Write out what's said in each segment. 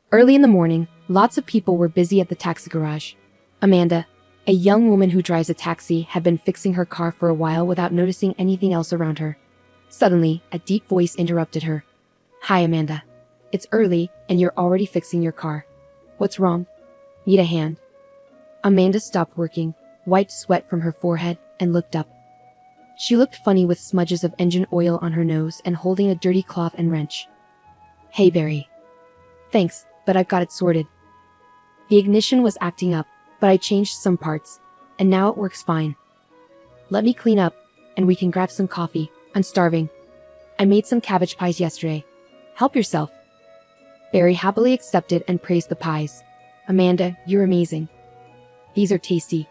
Early in the morning, lots of people were busy at the taxi garage. Amanda, a young woman who drives a taxi, had been fixing her car for a while without noticing anything else around her. Suddenly, a deep voice interrupted her. "Hi, Amanda. It's early, and you're already fixing your car. What's wrong? Need a hand?" Amanda stopped working, wiped sweat from her forehead, and looked up. She looked funny with smudges of engine oil on her nose and holding a dirty cloth and wrench. "Hey, Barry. Thanks, but I've got it sorted. The ignition was acting up, but I changed some parts, and now it works fine. Let me clean up, and we can grab some coffee. I'm starving. I made some cabbage pies yesterday. Help yourself." Barry happily accepted and praised the pies. "Amanda, you're amazing. These are tasty.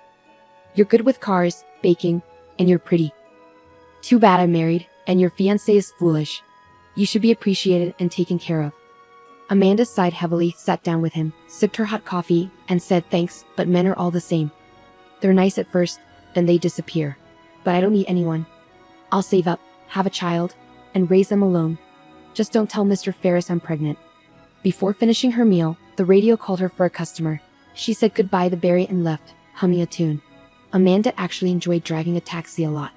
You're good with cars, baking, and you're pretty. Too bad I'm married, and your fiancé is foolish. You should be appreciated and taken care of." Amanda sighed heavily, sat down with him, sipped her hot coffee, and said thanks, but men are all the same. They're nice at first, then they disappear. But I don't need anyone. I'll save up, have a child, and raise them alone. Just don't tell Mr. Ferris I'm pregnant. Before finishing her meal, the radio called her for a customer. She said goodbye to Barry and left, humming a tune. Amanda actually enjoyed driving a taxi a lot.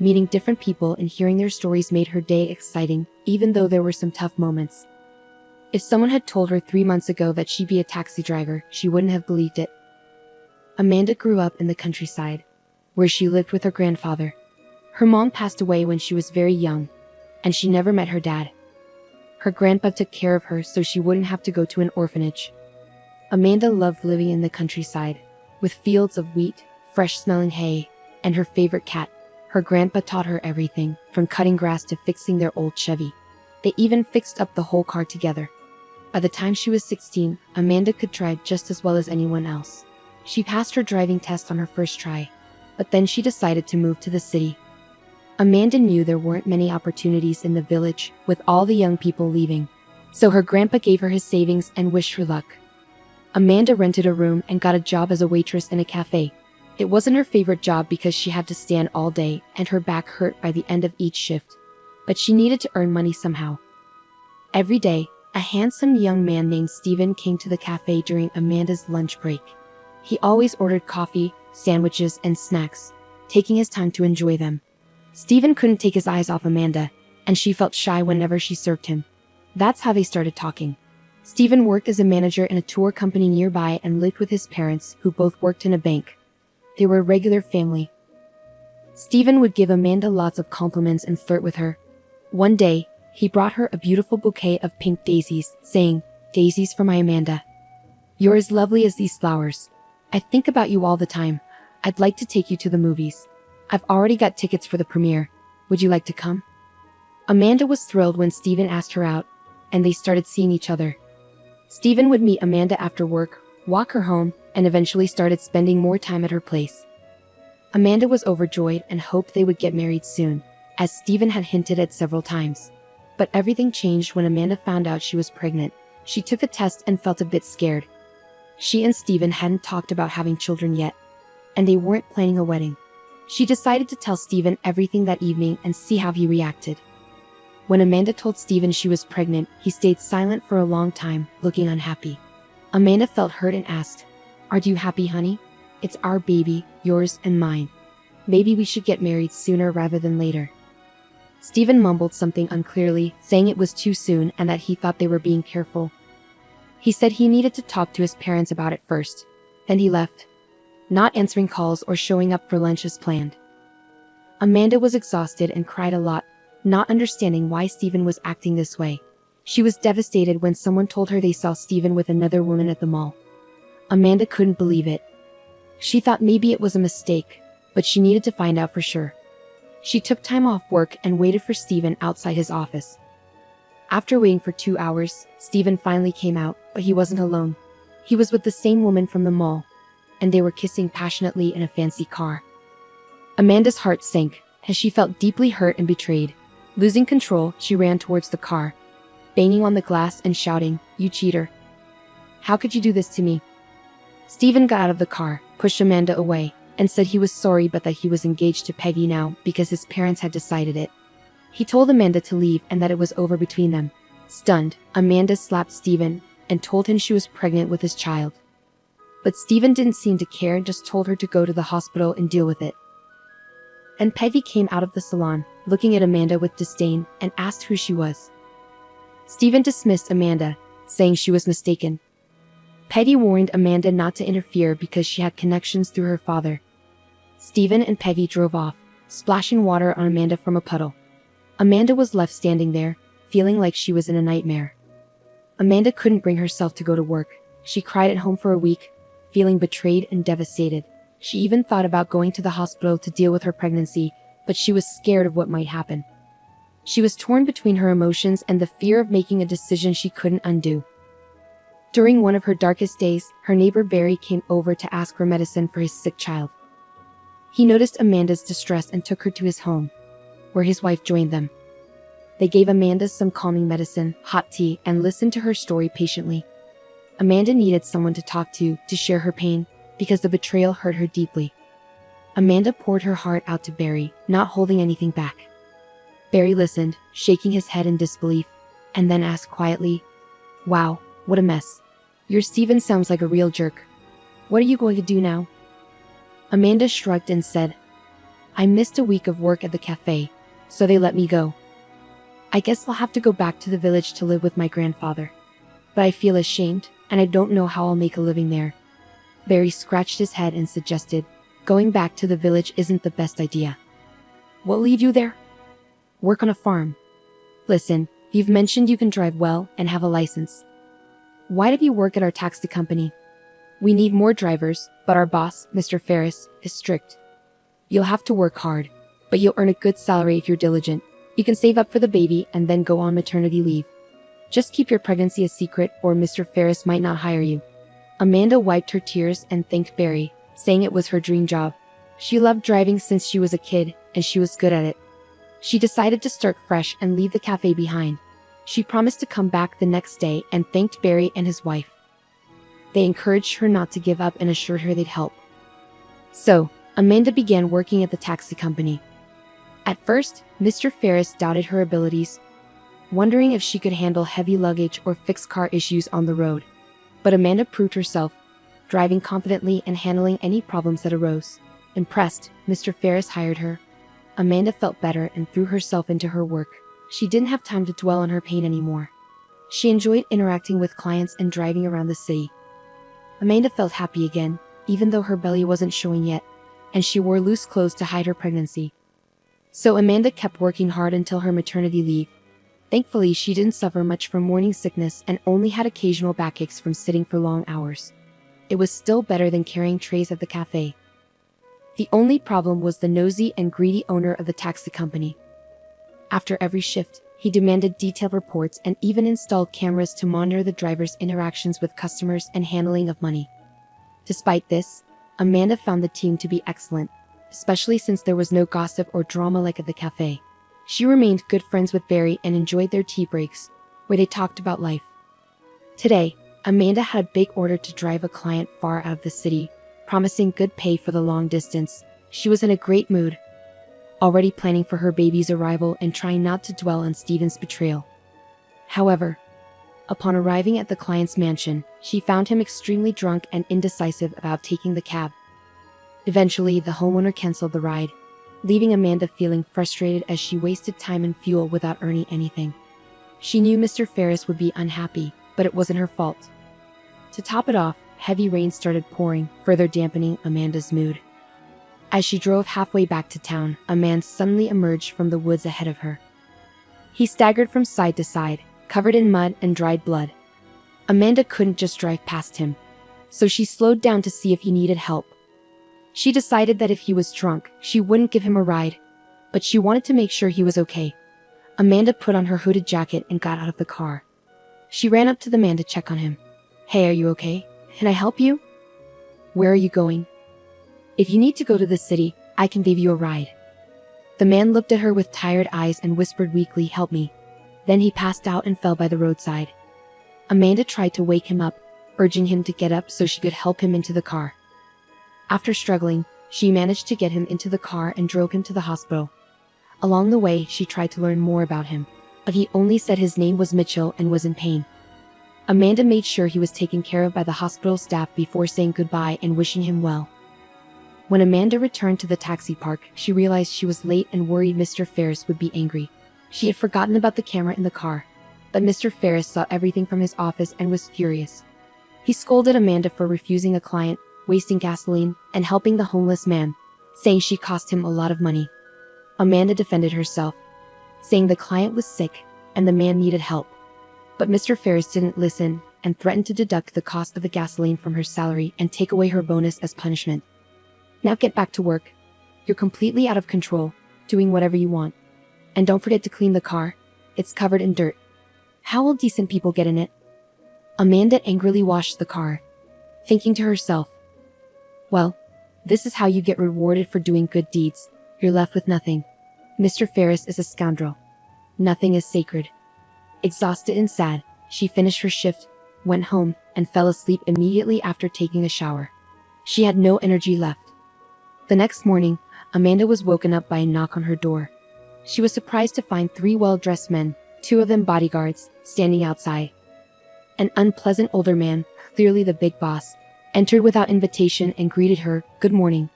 Meeting different people and hearing their stories made her day exciting, even though there were some tough moments. If someone had told her 3 months ago that she'd be a taxi driver, she wouldn't have believed it. Amanda grew up in the countryside, where she lived with her grandfather. Her mom passed away when she was very young, and she never met her dad. Her grandpa took care of her so she wouldn't have to go to an orphanage. Amanda loved living in the countryside, with fields of wheat, fresh-smelling hay, and her favorite cat. Her grandpa taught her everything, from cutting grass to fixing their old Chevy. They even fixed up the whole car together. By the time she was 16, Amanda could drive just as well as anyone else. She passed her driving test on her first try, but then she decided to move to the city. Amanda knew there weren't many opportunities in the village, with all the young people leaving. So her grandpa gave her his savings and wished her luck. Amanda rented a room and got a job as a waitress in a cafe. It wasn't her favorite job because she had to stand all day and her back hurt by the end of each shift. But she needed to earn money somehow. Every day, a handsome young man named Steven came to the cafe during Amanda's lunch break. He always ordered coffee, sandwiches, and snacks, taking his time to enjoy them. Steven couldn't take his eyes off Amanda, and she felt shy whenever she served him. That's how they started talking. Steven worked as a manager in a tour company nearby and lived with his parents, who both worked in a bank. They were a regular family. Steven would give Amanda lots of compliments and flirt with her. One day, he brought her a beautiful bouquet of pink daisies, saying, "Daisies for my Amanda. You're as lovely as these flowers. I think about you all the time. I'd like to take you to the movies. I've already got tickets for the premiere. Would you like to come?" Amanda was thrilled when Steven asked her out, and they started seeing each other. Steven would meet Amanda after work, walk her home, and eventually started spending more time at her place. Amanda was overjoyed and hoped they would get married soon, as Steven had hinted at several times. But everything changed when Amanda found out she was pregnant. She took a test and felt a bit scared. She and Steven hadn't talked about having children yet, and they weren't planning a wedding. She decided to tell Steven everything that evening and see how he reacted. When Amanda told Steven she was pregnant, he stayed silent for a long time, looking unhappy. Amanda felt hurt and asked, "Are you happy, honey? It's our baby, yours and mine. Maybe we should get married sooner rather than later." Steven mumbled something unclearly, saying it was too soon and that he thought they were being careful. He said he needed to talk to his parents about it first. Then he left, not answering calls or showing up for lunch as planned. Amanda was exhausted and cried a lot, not understanding why Steven was acting this way. She was devastated when someone told her they saw Steven with another woman at the mall. Amanda couldn't believe it. She thought maybe it was a mistake, but she needed to find out for sure. She took time off work and waited for Steven outside his office. After waiting for 2 hours, Steven finally came out, but he wasn't alone. He was with the same woman from the mall, and they were kissing passionately in a fancy car. Amanda's heart sank, as she felt deeply hurt and betrayed. Losing control, she ran towards the car, banging on the glass and shouting, "You cheater! How could you do this to me?" Steven got out of the car, pushed Amanda away, and said he was sorry but that he was engaged to Peggy now because his parents had decided it. He told Amanda to leave and that it was over between them. Stunned, Amanda slapped Steven, and told him she was pregnant with his child. But Stephen didn't seem to care and just told her to go to the hospital and deal with it. And Peggy came out of the salon, looking at Amanda with disdain, and asked who she was. Stephen dismissed Amanda, saying she was mistaken. Peggy warned Amanda not to interfere because she had connections through her father. Stephen and Peggy drove off, splashing water on Amanda from a puddle. Amanda was left standing there, feeling like she was in a nightmare. Amanda couldn't bring herself to go to work. She cried at home for a week, feeling betrayed and devastated. She even thought about going to the hospital to deal with her pregnancy, but she was scared of what might happen. She was torn between her emotions and the fear of making a decision she couldn't undo. During one of her darkest days, her neighbor Barry came over to ask for medicine for his sick child. He noticed Amanda's distress and took her to his home, where his wife joined them. They gave Amanda some calming medicine, hot tea, and listened to her story patiently. Amanda needed someone to talk to share her pain, because the betrayal hurt her deeply. Amanda poured her heart out to Barry, not holding anything back. Barry listened, shaking his head in disbelief, and then asked quietly, "Wow, what a mess. Your Stephen sounds like a real jerk. What are you going to do now?" Amanda shrugged and said, "I missed a week of work at the cafe, so they let me go. I guess I'll have to go back to the village to live with my grandfather. But I feel ashamed, and I don't know how I'll make a living there." Barry scratched his head and suggested, "Going back to the village isn't the best idea. What'll leave you there? Work on a farm. Listen, you've mentioned you can drive well and have a license. Why don't you work at our taxi company? We need more drivers, but our boss, Mr. Ferris, is strict. You'll have to work hard, but you'll earn a good salary if you're diligent. You can save up for the baby and then go on maternity leave. Just keep your pregnancy a secret or Mr. Ferris might not hire you." Amanda wiped her tears and thanked Barry, saying it was her dream job. She loved driving since she was a kid, and she was good at it. She decided to start fresh and leave the cafe behind. She promised to come back the next day and thanked Barry and his wife. They encouraged her not to give up and assured her they'd help. So, Amanda began working at the taxi company. At first, Mr. Ferris doubted her abilities, wondering if she could handle heavy luggage or fix car issues on the road. But Amanda proved herself, driving confidently and handling any problems that arose. Impressed, Mr. Ferris hired her. Amanda felt better and threw herself into her work. She didn't have time to dwell on her pain anymore. She enjoyed interacting with clients and driving around the city. Amanda felt happy again, even though her belly wasn't showing yet, and she wore loose clothes to hide her pregnancy. So Amanda kept working hard until her maternity leave. Thankfully, she didn't suffer much from morning sickness and only had occasional backaches from sitting for long hours. It was still better than carrying trays at the cafe. The only problem was the nosy and greedy owner of the taxi company. After every shift, he demanded detailed reports and even installed cameras to monitor the driver's interactions with customers and handling of money. Despite this, Amanda found the team to be excellent, especially since there was no gossip or drama like at the cafe. She remained good friends with Barry and enjoyed their tea breaks, where they talked about life. Today, Amanda had a big order to drive a client far out of the city, promising good pay for the long distance. She was in a great mood, already planning for her baby's arrival and trying not to dwell on Stephen's betrayal. However, upon arriving at the client's mansion, she found him extremely drunk and indecisive about taking the cab. Eventually, the homeowner canceled the ride, leaving Amanda feeling frustrated as she wasted time and fuel without earning anything. She knew Mr. Ferris would be unhappy, but it wasn't her fault. To top it off, heavy rain started pouring, further dampening Amanda's mood. As she drove halfway back to town, a man suddenly emerged from the woods ahead of her. He staggered from side to side, covered in mud and dried blood. Amanda couldn't just drive past him, so she slowed down to see if he needed help. She decided that if he was drunk, she wouldn't give him a ride, but she wanted to make sure he was okay. Amanda put on her hooded jacket and got out of the car. She ran up to the man to check on him. "Hey, are you okay? Can I help you? Where are you going? If you need to go to the city, I can give you a ride." The man looked at her with tired eyes and whispered weakly, "Help me." Then he passed out and fell by the roadside. Amanda tried to wake him up, urging him to get up so she could help him into the car. After struggling, she managed to get him into the car and drove him to the hospital. Along the way, she tried to learn more about him, but he only said his name was Mitchell and was in pain. Amanda made sure he was taken care of by the hospital staff before saying goodbye and wishing him well. When Amanda returned to the taxi park, she realized she was late and worried Mr. Ferris would be angry. She had forgotten about the camera in the car, but Mr. Ferris saw everything from his office and was furious. He scolded Amanda for refusing a client, wasting gasoline, and helping the homeless man, saying she cost him a lot of money. Amanda defended herself, saying the client was sick and the man needed help. But Mr. Ferris didn't listen and threatened to deduct the cost of the gasoline from her salary and take away her bonus as punishment. Now get back to work. You're completely out of control, doing whatever you want. And don't forget to clean the car. It's covered in dirt. How will decent people get in it? Amanda angrily washed the car, thinking to herself, well, this is how you get rewarded for doing good deeds. You're left with nothing. Mr. Ferris is a scoundrel. Nothing is sacred. Exhausted and sad, she finished her shift, went home, and fell asleep immediately after taking a shower. She had no energy left. The next morning, Amanda was woken up by a knock on her door. She was surprised to find 3 well-dressed men, 2 of them bodyguards, standing outside. An unpleasant older man, clearly the big boss, entered without invitation and greeted her, "Good morning.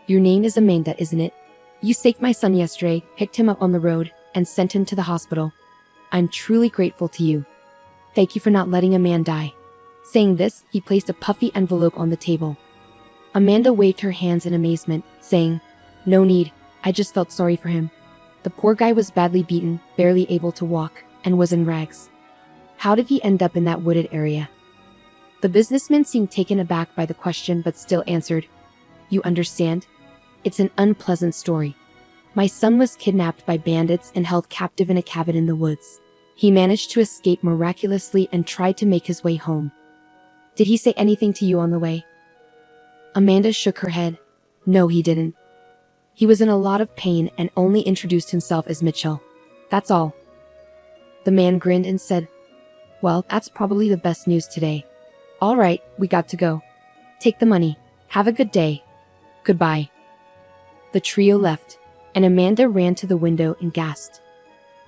Your name is Amanda, isn't it? You saved my son yesterday, picked him up on the road, and sent him to the hospital. I'm truly grateful to you. Thank you for not letting a man die." Saying this, he placed a puffy envelope on the table. Amanda waved her hands in amazement, saying, "No need, I just felt sorry for him. The poor guy was badly beaten, barely able to walk, and was in rags. How did he end up in that wooded area?" The businessman seemed taken aback by the question but still answered, "You understand? It's an unpleasant story. My son was kidnapped by bandits and held captive in a cabin in the woods. He managed to escape miraculously and tried to make his way home. Did he say anything to you on the way?" Amanda shook her head. "No, he didn't. He was in a lot of pain and only introduced himself as Mitchell. That's all." The man grinned and said, "Well, that's probably the best news today. All right, we got to go. Take the money. Have a good day. Goodbye." The trio left, and Amanda ran to the window and gasped.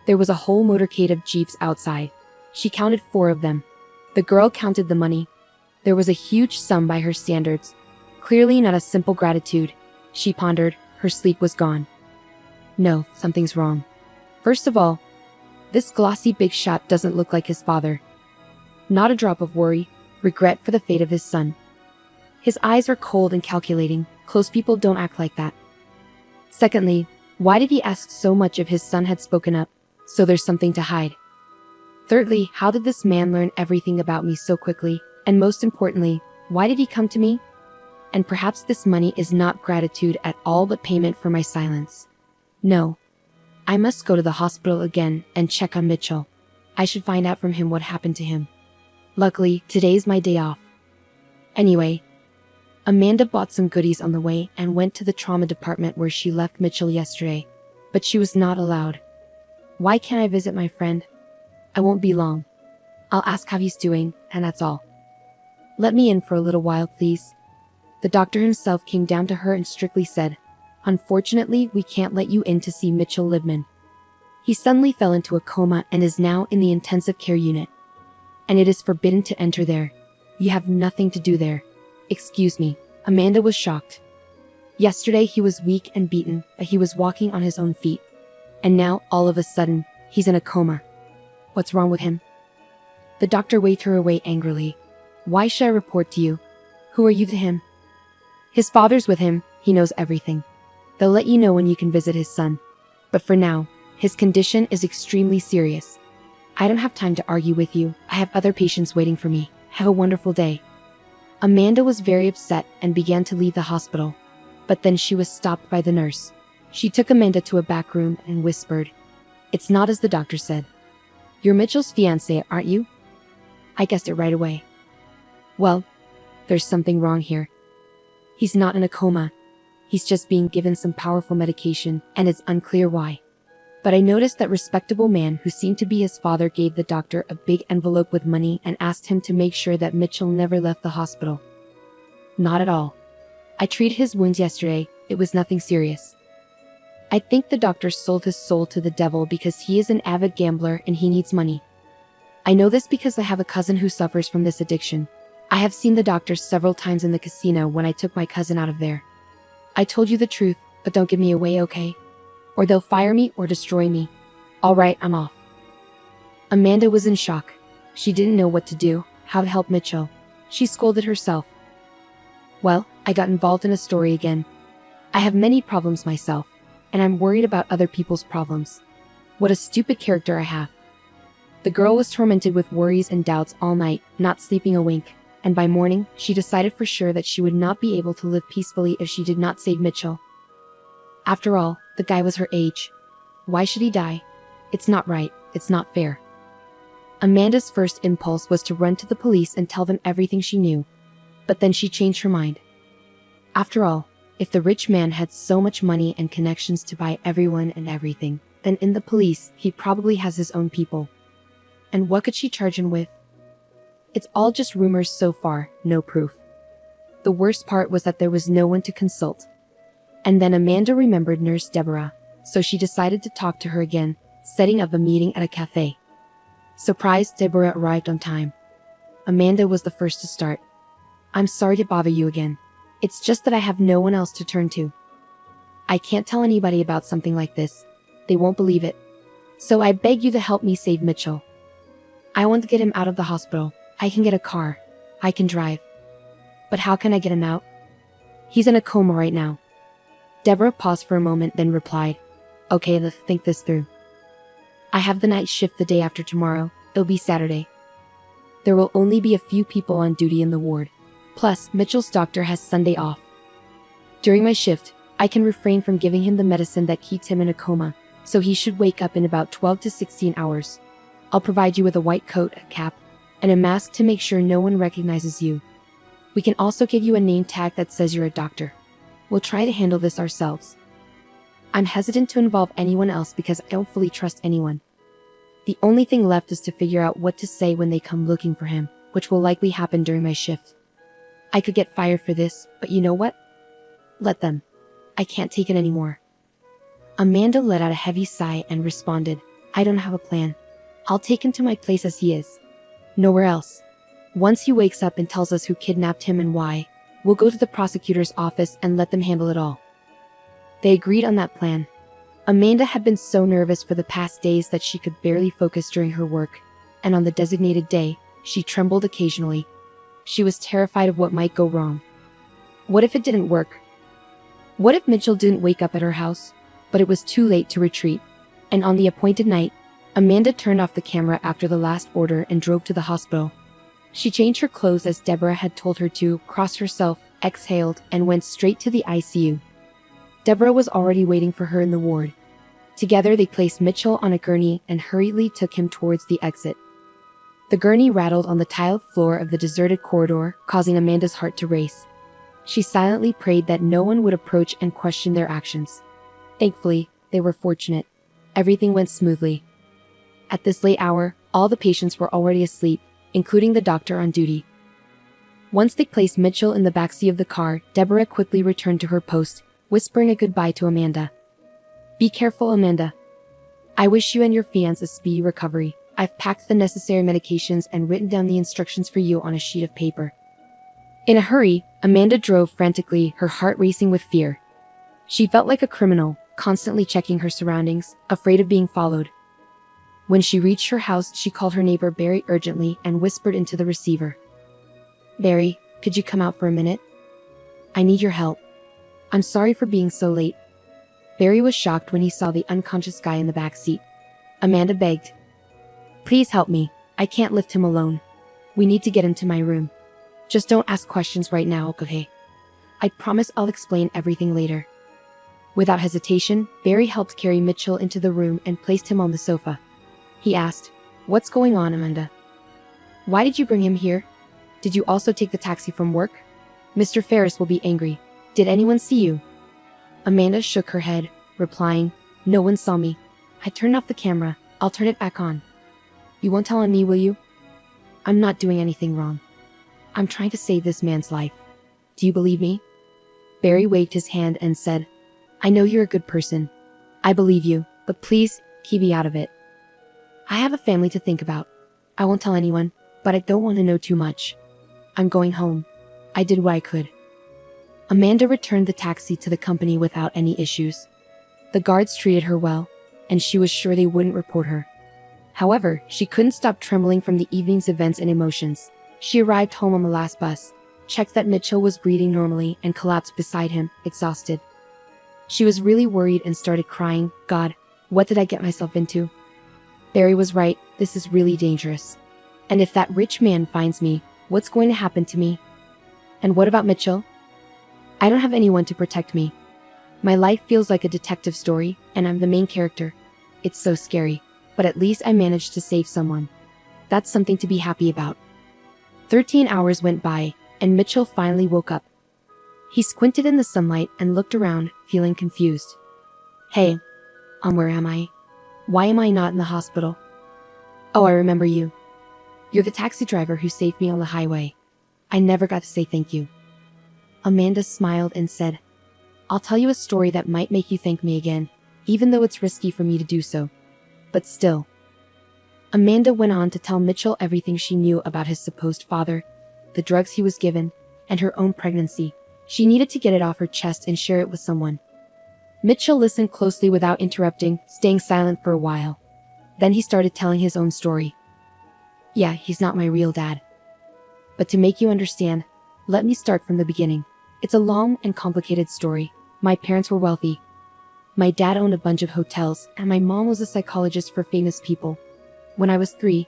There was a whole motorcade of jeeps outside. She counted 4 of them. The girl counted the money. There was a huge sum by her standards. Clearly not a simple gratitude. She pondered. Her sleep was gone. No, something's wrong. First of all, this glossy big shot doesn't look like his father. Not a drop of worry, regret for the fate of his son. His eyes are cold and calculating. Close people don't act like that. Secondly, why did he ask so much if his son had spoken up? So there's something to hide. Thirdly, how did this man learn everything about me so quickly? And most importantly, why did he come to me? And perhaps this money is not gratitude at all but payment for my silence. No. I must go to the hospital again and check on Mitchell. I should find out from him what happened to him. Luckily, today's my day off. Anyway, Amanda bought some goodies on the way and went to the trauma department where she left Mitchell yesterday. But she was not allowed. Why can't I visit my friend? I won't be long. I'll ask how he's doing, and that's all. Let me in for a little while, please. The doctor himself came down to her and strictly said, "Unfortunately, we can't let you in to see Mitchell Libman. He suddenly fell into a coma and is now in the intensive care unit. And it is forbidden to enter there. You have nothing to do there." Excuse me. Amanda was shocked. Yesterday he was weak and beaten, but he was walking on his own feet. And now, all of a sudden, he's in a coma. What's wrong with him? The doctor waved her away angrily. "Why should I report to you? Who are you to him? His father's with him, he knows everything. They'll let you know when you can visit his son. But for now, his condition is extremely serious. I don't have time to argue with you. I have other patients waiting for me. Have a wonderful day." Amanda was very upset and began to leave the hospital. But then she was stopped by the nurse. She took Amanda to a back room and whispered, "It's not as the doctor said. You're Mitchell's fiancé, aren't you?" I guessed it right away. Well, there's something wrong here. He's not in a coma. He's just being given some powerful medication, and it's unclear why. But I noticed that respectable man who seemed to be his father gave the doctor a big envelope with money and asked him to make sure that Mitchell never left the hospital. Not at all. I treated his wounds yesterday. It was nothing serious. I think the doctor sold his soul to the devil because he is an avid gambler and he needs money. I know this because I have a cousin who suffers from this addiction. I have seen the doctors several times in the casino when I took my cousin out of there. I told you the truth, but don't give me away, okay? Or they'll fire me or destroy me. Alright, I'm off. Amanda was in shock. She didn't know what to do, how to help Mitchell. She scolded herself. Well, I got involved in a story again. I have many problems myself, and I'm worried about other people's problems. What a stupid character I have. The girl was tormented with worries and doubts all night, not sleeping a wink, and by morning, she decided for sure that she would not be able to live peacefully if she did not save Mitchell. After all, the guy was her age. Why should he die? It's not right, it's not fair. Amanda's first impulse was to run to the police and tell them everything she knew. But then she changed her mind. After all, if the rich man had so much money and connections to buy everyone and everything, then in the police, he probably has his own people. And what could she charge him with? It's all just rumors so far, no proof. The worst part was that there was no one to consult. And then Amanda remembered Nurse Deborah, so she decided to talk to her again, setting up a meeting at a cafe. Surprised, Deborah arrived on time. Amanda was the first to start. I'm sorry to bother you again. It's just that I have no one else to turn to. I can't tell anybody about something like this. They won't believe it. So I beg you to help me save Mitchell. I want to get him out of the hospital. I can get a car. I can drive. But how can I get him out? He's in a coma right now. Deborah paused for a moment, then replied, Okay, let's think this through. I have the night shift the day after tomorrow. It'll be Saturday. There will only be a few people on duty in the ward. Plus, Mitchell's doctor has Sunday off. During my shift, I can refrain from giving him the medicine that keeps him in a coma, so he should wake up in about 12 to 16 hours. I'll provide you with a white coat, a cap, and a mask to make sure no one recognizes you. We can also give you a name tag that says you're a doctor. We'll try to handle this ourselves. I'm hesitant to involve anyone else because I don't fully trust anyone. The only thing left is to figure out what to say when they come looking for him, which will likely happen during my shift. I could get fired for this, but you know what? Let them. I can't take it anymore. Amanda let out a heavy sigh and responded, I don't have a plan. I'll take him to my place as he is. Nowhere else. Once he wakes up and tells us who kidnapped him and why, we'll go to the prosecutor's office and let them handle it all. They agreed on that plan. Amanda had been so nervous for the past days that she could barely focus during her work, and on the designated day, she trembled occasionally. She was terrified of what might go wrong. What if it didn't work? What if Mitchell didn't wake up at her house? But it was too late to retreat, and on the appointed night, Amanda turned off the camera after the last order and drove to the hospital. She changed her clothes as Deborah had told her to, crossed herself, exhaled, and went straight to the ICU. Deborah was already waiting for her in the ward. Together they placed Mitchell on a gurney and hurriedly took him towards the exit. The gurney rattled on the tiled floor of the deserted corridor, causing Amanda's heart to race. She silently prayed that no one would approach and question their actions. Thankfully, they were fortunate. Everything went smoothly. At this late hour, all the patients were already asleep, including the doctor on duty. Once they placed Mitchell in the backseat of the car, Deborah quickly returned to her post, whispering a goodbye to Amanda. Be careful, Amanda. I wish you and your fiancé a speedy recovery. I've packed the necessary medications and written down the instructions for you on a sheet of paper. In a hurry, Amanda drove frantically, her heart racing with fear. She felt like a criminal, constantly checking her surroundings, afraid of being followed. When she reached her house, she called her neighbor Barry urgently and whispered into the receiver. Barry, could you come out for a minute? I need your help. I'm sorry for being so late. Barry was shocked when he saw the unconscious guy in the back seat. Amanda begged. Please help me. I can't lift him alone. We need to get him to my room. Just don't ask questions right now, okay? I promise I'll explain everything later. Without hesitation, Barry helped carry Mitchell into the room and placed him on the sofa. He asked, What's going on, Amanda? Why did you bring him here? Did you also take the taxi from work? Mr. Ferris will be angry. Did anyone see you? Amanda shook her head, replying, No one saw me. I turned off the camera. I'll turn it back on. You won't tell on me, will you? I'm not doing anything wrong. I'm trying to save this man's life. Do you believe me? Barry waved his hand and said, I know you're a good person. I believe you, but please, keep me out of it. I have a family to think about. I won't tell anyone, but I don't want to know too much. I'm going home. I did what I could. Amanda returned the taxi to the company without any issues. The guards treated her well, and she was sure they wouldn't report her. However, she couldn't stop trembling from the evening's events and emotions. She arrived home on the last bus, checked that Mitchell was breathing normally, and collapsed beside him, exhausted. She was really worried and started crying. God, what did I get myself into? Barry was right, this is really dangerous. And if that rich man finds me, what's going to happen to me? And what about Mitchell? I don't have anyone to protect me. My life feels like a detective story, and I'm the main character. It's so scary, but at least I managed to save someone. That's something to be happy about. 13 hours went by, and Mitchell finally woke up. He squinted in the sunlight and looked around, feeling confused. Hey, where am I? Why am I not in the hospital? Oh, I remember you. You're the taxi driver who saved me on the highway. I never got to say thank you. Amanda smiled and said, I'll tell you a story that might make you thank me again, even though it's risky for me to do so. But still. Amanda went on to tell Mitchell everything she knew about his supposed father, the drugs he was given, and her own pregnancy. She needed to get it off her chest and share it with someone. Mitchell listened closely without interrupting, staying silent for a while. Then he started telling his own story. Yeah, he's not my real dad. But to make you understand, let me start from the beginning. It's a long and complicated story. My parents were wealthy. My dad owned a bunch of hotels, and my mom was a psychologist for famous people. When I was 3,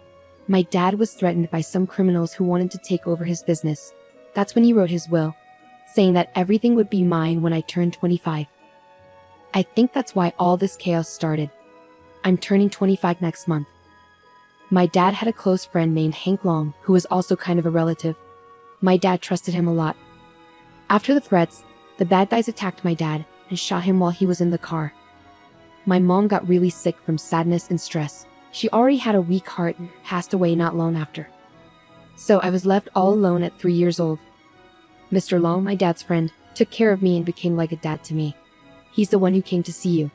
my dad was threatened by some criminals who wanted to take over his business. That's when he wrote his will, saying that everything would be mine when I turned 25. I think that's why all this chaos started. I'm turning 25 next month. My dad had a close friend named Hank Long, who was also kind of a relative. My dad trusted him a lot. After the threats, the bad guys attacked my dad and shot him while he was in the car. My mom got really sick from sadness and stress. She already had a weak heart and passed away not long after. So I was left all alone at 3 years old. Mr. Long, my dad's friend, took care of me and became like a dad to me. He's the one who came to see you.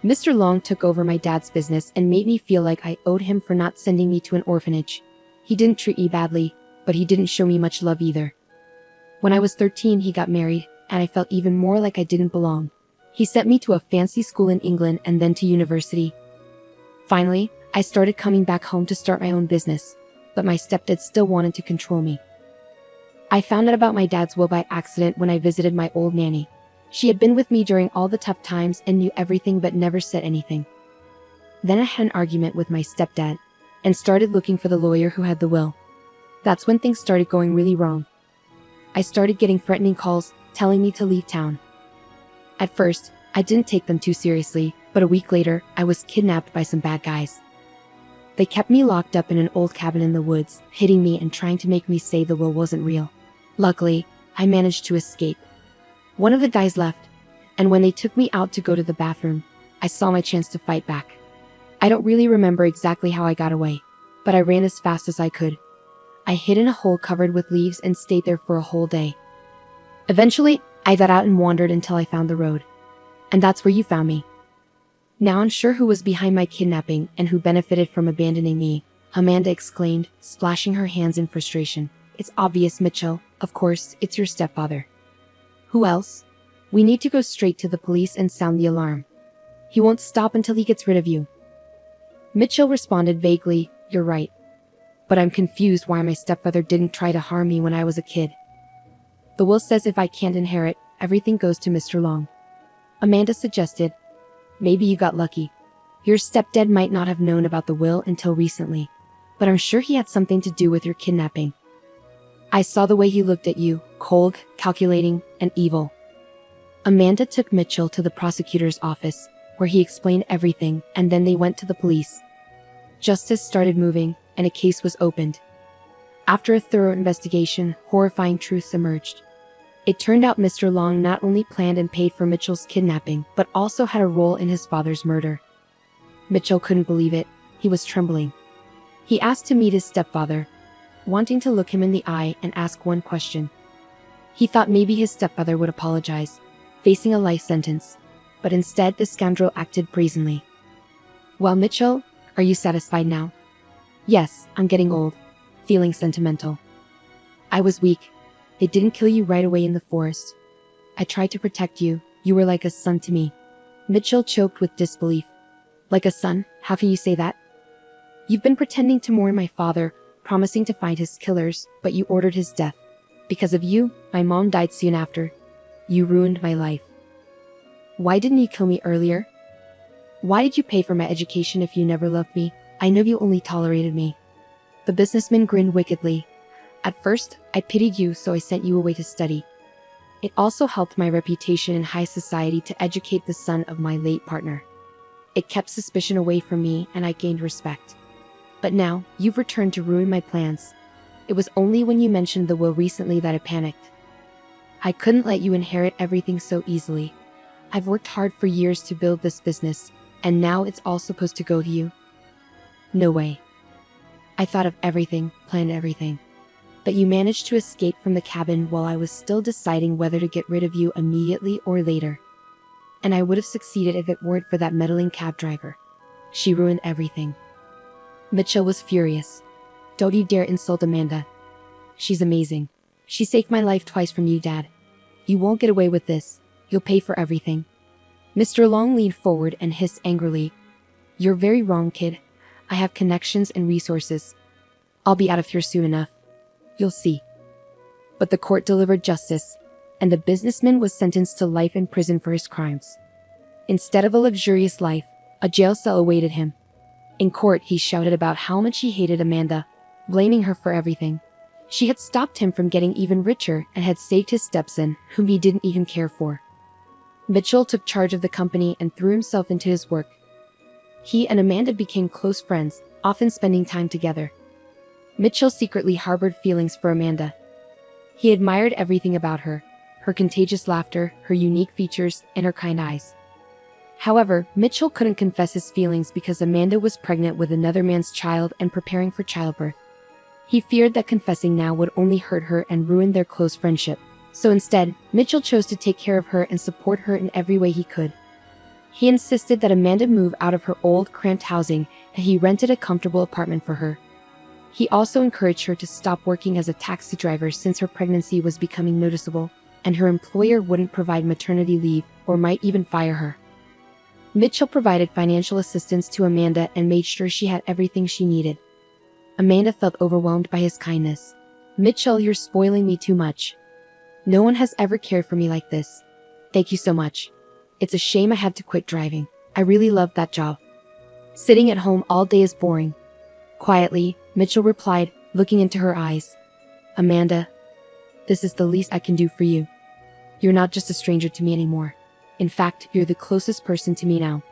Mr. Long took over my dad's business and made me feel like I owed him for not sending me to an orphanage. He didn't treat me badly, but he didn't show me much love either. When I was 13, he got married, and I felt even more like I didn't belong. He sent me to a fancy school in England and then to university. Finally, I started coming back home to start my own business, but my stepdad still wanted to control me. I found out about my dad's will by accident when I visited my old nanny. She had been with me during all the tough times and knew everything but never said anything. Then I had an argument with my stepdad and started looking for the lawyer who had the will. That's when things started going really wrong. I started getting threatening calls telling me to leave town. At first, I didn't take them too seriously, but a week later, I was kidnapped by some bad guys. They kept me locked up in an old cabin in the woods, hitting me and trying to make me say the will wasn't real. Luckily, I managed to escape. One of the guys left, and when they took me out to go to the bathroom, I saw my chance to fight back. I don't really remember exactly how I got away, but I ran as fast as I could. I hid in a hole covered with leaves and stayed there for a whole day. Eventually, I got out and wandered until I found the road. And that's where you found me. Now unsure who was behind my kidnapping and who benefited from abandoning me, Amanda exclaimed, splashing her hands in frustration. It's obvious, Mitchell. Of course, it's your stepfather. Who else? We need to go straight to the police and sound the alarm. He won't stop until he gets rid of you. Mitchell responded vaguely, you're right. But I'm confused why my stepfather didn't try to harm me when I was a kid. The will says if I can't inherit, everything goes to Mr. Long. Amanda suggested, maybe you got lucky. Your stepdad might not have known about the will until recently, but I'm sure he had something to do with your kidnapping. I saw the way he looked at you, cold, calculating, and evil. Amanda took Mitchell to the prosecutor's office, where he explained everything, and then they went to the police. Justice started moving, and a case was opened. After a thorough investigation, horrifying truths emerged. It turned out Mr. Long not only planned and paid for Mitchell's kidnapping, but also had a role in his father's murder. Mitchell couldn't believe it. He was trembling. He asked to meet his stepfather, wanting to look him in the eye and ask one question. He thought maybe his stepfather would apologize, facing a life sentence, but instead the scoundrel acted brazenly. Well, Mitchell, are you satisfied now? Yes, I'm getting old. Feeling sentimental. I was weak. They didn't kill you right away in the forest. I tried to protect you. You were like a son to me. Mitchell choked with disbelief. Like a son? How can you say that? You've been pretending to mourn my father, promising to find his killers, but you ordered his death. Because of you, my mom died soon after. You ruined my life. Why didn't you kill me earlier? Why did you pay for my education if you never loved me? I know you only tolerated me. The businessman grinned wickedly. At first, I pitied you, so I sent you away to study. It also helped my reputation in high society to educate the son of my late partner. It kept suspicion away from me, and I gained respect. But now, you've returned to ruin my plans. It was only when you mentioned the will recently that I panicked. I couldn't let you inherit everything so easily. I've worked hard for years to build this business, and now it's all supposed to go to you. No way. I thought of everything, planned everything. But you managed to escape from the cabin while I was still deciding whether to get rid of you immediately or later. And I would have succeeded if it weren't for that meddling cab driver. She ruined everything. Mitchell was furious. Don't you dare insult Amanda. She's amazing. She saved my life twice from you, Dad. You won't get away with this. You'll pay for everything. Mr. Long leaned forward and hissed angrily. You're very wrong, kid. I have connections and resources. I'll be out of here soon enough. You'll see. But the court delivered justice, and the businessman was sentenced to life in prison for his crimes. Instead of a luxurious life, a jail cell awaited him. In court, he shouted about how much he hated Amanda, blaming her for everything. She had stopped him from getting even richer and had saved his stepson, whom he didn't even care for. Mitchell took charge of the company and threw himself into his work. He and Amanda became close friends, often spending time together. Mitchell secretly harbored feelings for Amanda. He admired everything about her, her contagious laughter, her unique features, and her kind eyes. However, Mitchell couldn't confess his feelings because Amanda was pregnant with another man's child and preparing for childbirth. He feared that confessing now would only hurt her and ruin their close friendship. So instead, Mitchell chose to take care of her and support her in every way he could. He insisted that Amanda move out of her old, cramped housing, and he rented a comfortable apartment for her. He also encouraged her to stop working as a taxi driver since her pregnancy was becoming noticeable, and her employer wouldn't provide maternity leave or might even fire her. Mitchell provided financial assistance to Amanda and made sure she had everything she needed. Amanda felt overwhelmed by his kindness. Mitchell, you're spoiling me too much. No one has ever cared for me like this. Thank you so much. It's a shame I had to quit driving. I really loved that job. Sitting at home all day is boring. Quietly, Mitchell replied, looking into her eyes. Amanda, this is the least I can do for you. You're not just a stranger to me anymore. In fact, you're the closest person to me now.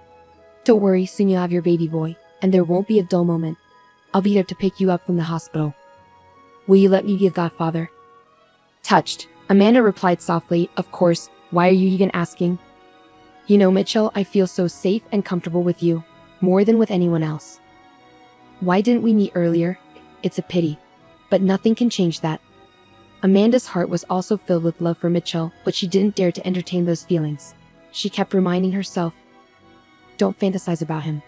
Don't worry, soon you'll have your baby boy, and there won't be a dull moment. I'll be there to pick you up from the hospital. Will you let me be a godfather? Touched, Amanda replied softly, of course, why are you even asking? You know, Mitchell, I feel so safe and comfortable with you, more than with anyone else. Why didn't we meet earlier? It's a pity. But nothing can change that. Amanda's heart was also filled with love for Mitchell, but she didn't dare to entertain those feelings. She kept reminding herself, don't fantasize about him.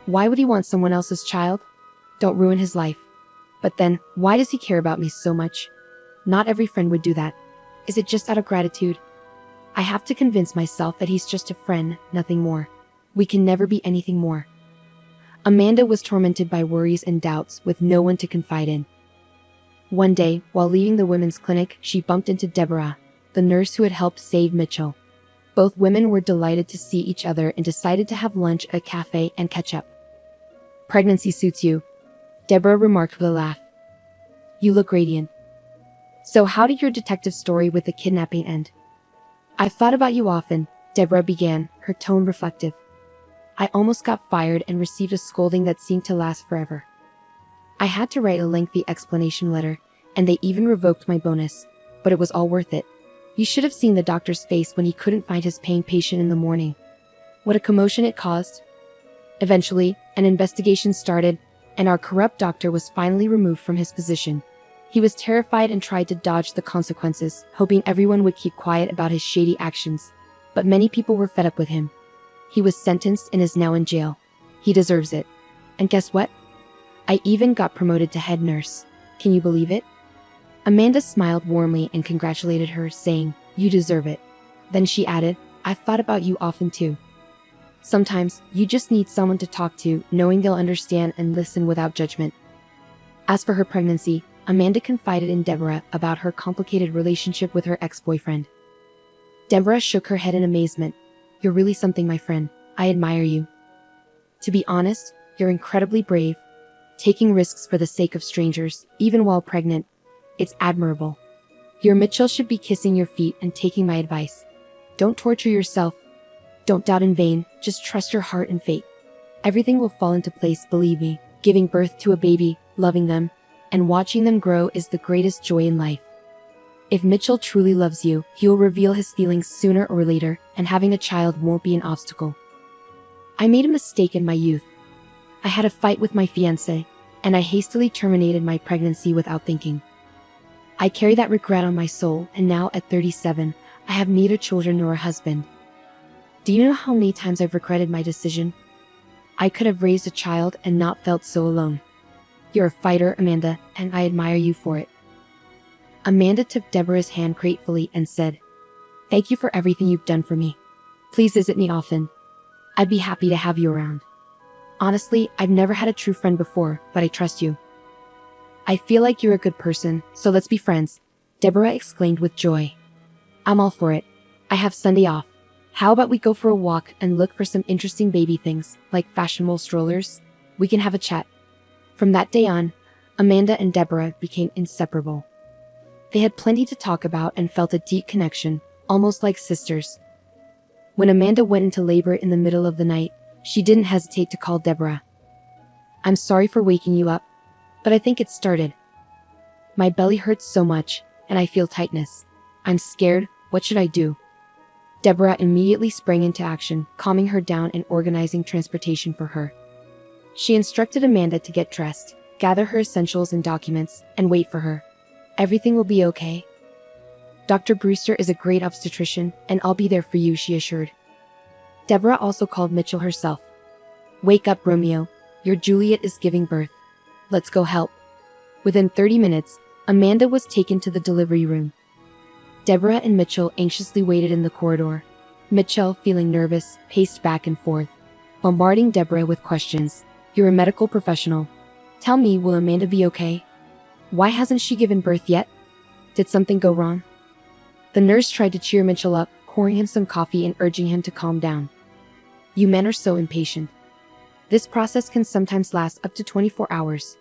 Why would he want someone else's child? Don't ruin his life. But then, why does he care about me so much? Not every friend would do that. Is it just out of gratitude? I have to convince myself that he's just a friend, nothing more. We can never be anything more. Amanda was tormented by worries and doubts with no one to confide in. One day, while leaving the women's clinic, she bumped into Deborah, the nurse who had helped save Mitchell. Both women were delighted to see each other and decided to have lunch at a cafe and catch up. Pregnancy suits you, Deborah remarked with a laugh. You look radiant. So how did your detective story with the kidnapping end? I've thought about you often, Deborah began, her tone reflective. I almost got fired and received a scolding that seemed to last forever. I had to write a lengthy explanation letter, and they even revoked my bonus, but it was all worth it. You should have seen the doctor's face when he couldn't find his paying patient in the morning. What a commotion it caused. Eventually, an investigation started, and our corrupt doctor was finally removed from his position. He was terrified and tried to dodge the consequences, hoping everyone would keep quiet about his shady actions. But many people were fed up with him. He was sentenced and is now in jail. He deserves it. And guess what? I even got promoted to head nurse. Can you believe it? Amanda smiled warmly and congratulated her, saying, "You deserve it." Then she added, "I've thought about you often too. Sometimes, you just need someone to talk to, knowing they'll understand and listen without judgment." As for her pregnancy, Amanda confided in Deborah about her complicated relationship with her ex-boyfriend. Deborah shook her head in amazement. "You're really something, my friend. I admire you. To be honest, you're incredibly brave. Taking risks for the sake of strangers, even while pregnant. It's admirable. Your Mitchell should be kissing your feet and taking my advice. Don't torture yourself. Don't doubt in vain, just trust your heart and fate. Everything will fall into place, believe me. Giving birth to a baby, loving them, and watching them grow is the greatest joy in life. If Mitchell truly loves you, he will reveal his feelings sooner or later, and having a child won't be an obstacle. I made a mistake in my youth. I had a fight with my fiancé, and I hastily terminated my pregnancy without thinking. I carry that regret on my soul, and now at 37, I have neither children nor a husband. Do you know how many times I've regretted my decision? I could have raised a child and not felt so alone. You're a fighter, Amanda, and I admire you for it." Amanda took Deborah's hand gratefully and said, "Thank you for everything you've done for me. Please visit me often. I'd be happy to have you around. Honestly, I've never had a true friend before, but I trust you. I feel like you're a good person, so let's be friends," Deborah exclaimed with joy. "I'm all for it. I have Sunday off. How about we go for a walk and look for some interesting baby things, like fashionable strollers? We can have a chat." From that day on, Amanda and Deborah became inseparable. They had plenty to talk about and felt a deep connection, almost like sisters. When Amanda went into labor in the middle of the night, she didn't hesitate to call Deborah. "I'm sorry for waking you up, but I think it started. My belly hurts so much, and I feel tightness. I'm scared. What should I do?" Deborah immediately sprang into action, calming her down and organizing transportation for her. She instructed Amanda to get dressed, gather her essentials and documents, and wait for her. "Everything will be okay. Dr. Brewster is a great obstetrician, and I'll be there for you," she assured. Deborah also called Mitchell herself. "Wake up, Romeo. Your Juliet is giving birth. Let's go help." Within 30 minutes, Amanda was taken to the delivery room. Deborah and Mitchell anxiously waited in the corridor. Mitchell, feeling nervous, paced back and forth, bombarding Deborah with questions. "You're a medical professional. Tell me, will Amanda be okay? Why hasn't she given birth yet? Did something go wrong?" The nurse tried to cheer Mitchell up, pouring him some coffee and urging him to calm down. "You men are so impatient. This process can sometimes last up to 24 hours.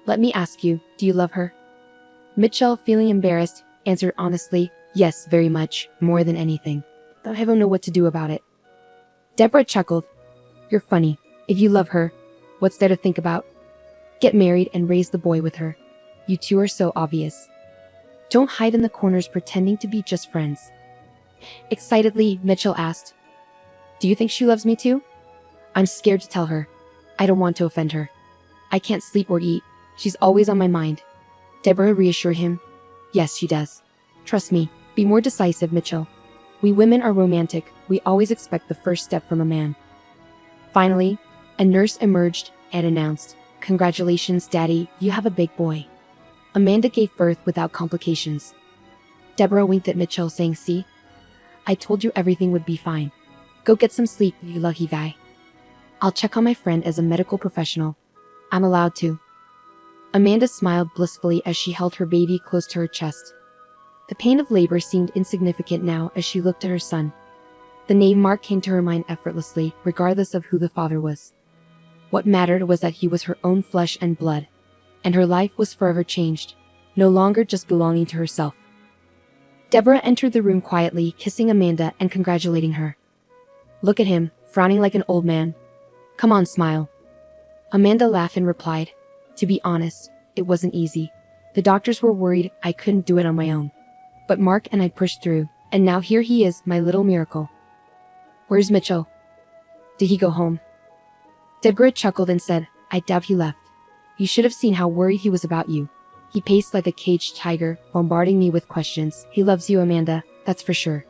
Let me ask you, do you love her?" Mitchell, feeling embarrassed, answered honestly, "Yes, very much, more than anything. Though I don't know what to do about it." Deborah chuckled. "You're funny. If you love her, what's there to think about? Get married and raise the boy with her. You two are so obvious. Don't hide in the corners pretending to be just friends." Excitedly, Mitchell asked, "Do you think she loves me too?" "I'm scared to tell her. I don't want to offend her. I can't sleep or eat. She's always on my mind." Deborah reassured him. "Yes, she does. Trust me, be more decisive, Mitchell. We women are romantic, we always expect the first step from a man." Finally, a nurse emerged and announced, "Congratulations, Daddy, you have a big boy." Amanda gave birth without complications. Deborah winked at Mitchell, saying, "See? I told you everything would be fine. Go get some sleep, you lucky guy. I'll check on my friend as a medical professional. I'm allowed to." Amanda smiled blissfully as she held her baby close to her chest. The pain of labor seemed insignificant now as she looked at her son. The name Mark came to her mind effortlessly, regardless of who the father was. What mattered was that he was her own flesh and blood, and her life was forever changed, no longer just belonging to herself. Deborah entered the room quietly, kissing Amanda and congratulating her. "Look at him, frowning like an old man. Come on, smile." Amanda laughed and replied, "To be honest, it wasn't easy. The doctors were worried I couldn't do it on my own. But Mark and I pushed through, and now here he is, my little miracle." "Where's Mitchell? Did he go home?" Deborah chuckled and said, "I doubt he left. You should have seen how worried he was about you. He paced like a caged tiger, bombarding me with questions. He loves you, Amanda, that's for sure.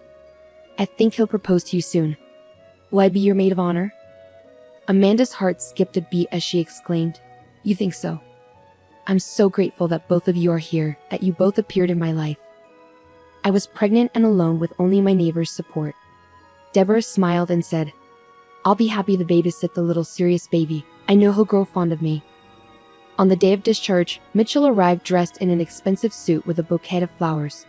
I think he'll propose to you soon. Will I be your maid of honor?" Amanda's heart skipped a beat as she exclaimed, You think so? I'm so grateful that both of you are here, that you both appeared in my life. I was pregnant and alone with only my neighbor's support. Deborah smiled and said, I'll be happy to babysit the little serious baby. I know he'll grow fond of me. On the day of discharge, Mitchell arrived dressed in an expensive suit with a bouquet of flowers.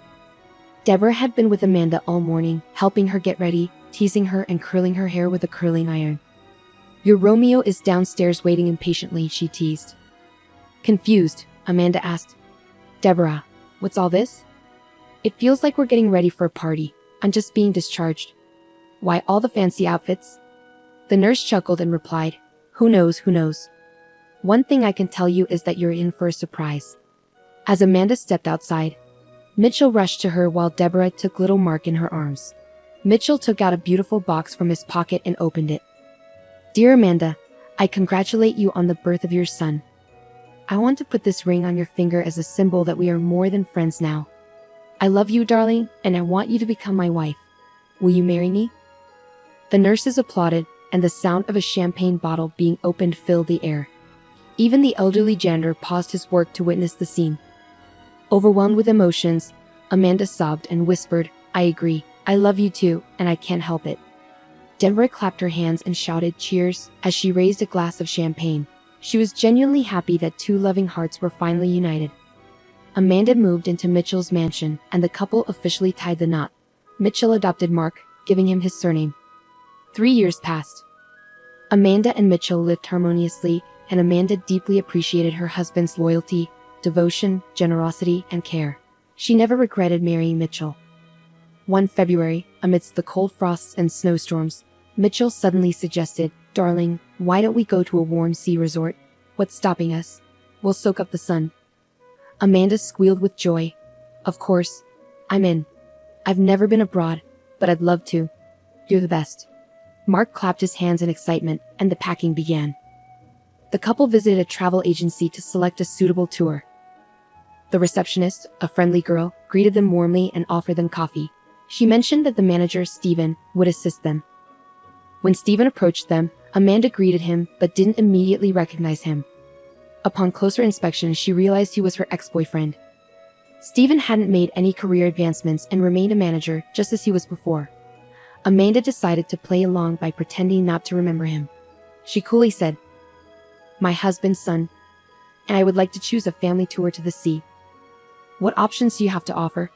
Deborah had been with Amanda all morning, helping her get ready, teasing her and curling her hair with a curling iron. Your Romeo is downstairs waiting impatiently, she teased. Confused, Amanda asked, Deborah, what's all this? It feels like we're getting ready for a party. I'm just being discharged. Why all the fancy outfits? The nurse chuckled and replied, Who knows? One thing I can tell you is that you're in for a surprise. As Amanda stepped outside, Mitchell rushed to her while Deborah took little Mark in her arms. Mitchell took out a beautiful box from his pocket and opened it. Dear Amanda, I congratulate you on the birth of your son. I want to put this ring on your finger as a symbol that we are more than friends now. I love you, darling, and I want you to become my wife. Will you marry me? The nurses applauded, and the sound of a champagne bottle being opened filled the air. Even the elderly janitor paused his work to witness the scene. Overwhelmed with emotions, Amanda sobbed and whispered, I agree, I love you too, and I can't help it. Deborah clapped her hands and shouted cheers as she raised a glass of champagne. She was genuinely happy that two loving hearts were finally united. Amanda moved into Mitchell's mansion, and the couple officially tied the knot. Mitchell adopted Mark, giving him his surname. 3 years passed. Amanda and Mitchell lived harmoniously, and Amanda deeply appreciated her husband's loyalty, devotion, generosity, and care. She never regretted marrying Mitchell. One February, amidst the cold frosts and snowstorms, Mitchell suddenly suggested, Darling, why don't we go to a warm sea resort? What's stopping us? We'll soak up the sun. Amanda squealed with joy. Of course, I'm in. I've never been abroad, but I'd love to. You're the best. Mark clapped his hands in excitement, and the packing began. The couple visited a travel agency to select a suitable tour. The receptionist, a friendly girl, greeted them warmly and offered them coffee. She mentioned that the manager, Stephen, would assist them. When Stephen approached them, Amanda greeted him but didn't immediately recognize him. Upon closer inspection, she realized he was her ex-boyfriend. Stephen hadn't made any career advancements and remained a manager just as he was before. Amanda decided to play along by pretending not to remember him. She coolly said, My husband's son, and I would like to choose a family tour to the sea. What options do you have to offer?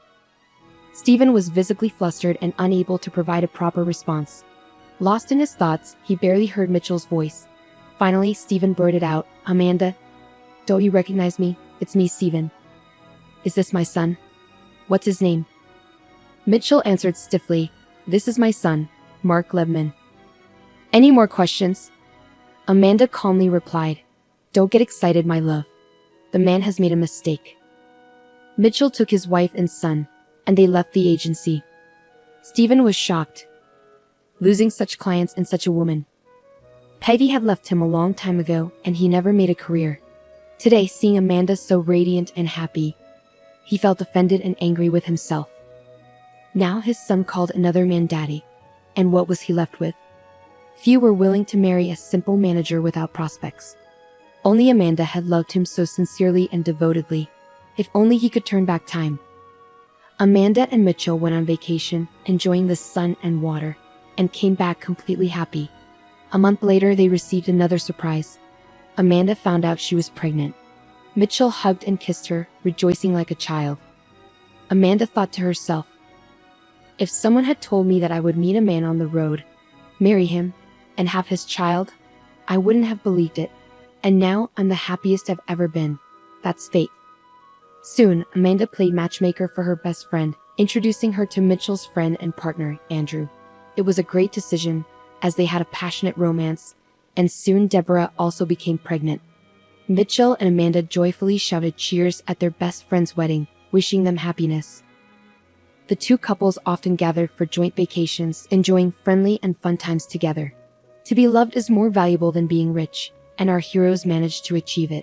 Stephen was visibly flustered and unable to provide a proper response. Lost in his thoughts, he barely heard Mitchell's voice. Finally, Stephen blurted out, Amanda, don't you recognize me? It's me, Stephen. Is this my son? What's his name? Mitchell answered stiffly, This is my son, Mark Lebman. Any more questions? Amanda calmly replied, Don't get excited, my love. The man has made a mistake. Mitchell took his wife and son, and they left the agency. Stephen was shocked. Losing such clients and such a woman. Peggy had left him a long time ago, and he never made a career. Today, seeing Amanda so radiant and happy, he felt offended and angry with himself. Now his son called another man daddy. And what was he left with? Few were willing to marry a simple manager without prospects. Only Amanda had loved him so sincerely and devotedly. If only he could turn back time. Amanda and Mitchell went on vacation, enjoying the sun and water, and came back completely happy. A month later, they received another surprise. Amanda found out she was pregnant. Mitchell hugged and kissed her, rejoicing like a child. Amanda thought to herself, If someone had told me that I would meet a man on the road, marry him, and have his child, I wouldn't have believed it. And now I'm the happiest I've ever been. That's fate. Soon, Amanda played matchmaker for her best friend, introducing her to Mitchell's friend and partner, Andrew. It was a great decision, as they had a passionate romance, and soon Deborah also became pregnant. Mitchell and Amanda joyfully shouted cheers at their best friend's wedding, wishing them happiness. The two couples often gathered for joint vacations, enjoying friendly and fun times together. To be loved is more valuable than being rich, and our heroes managed to achieve it.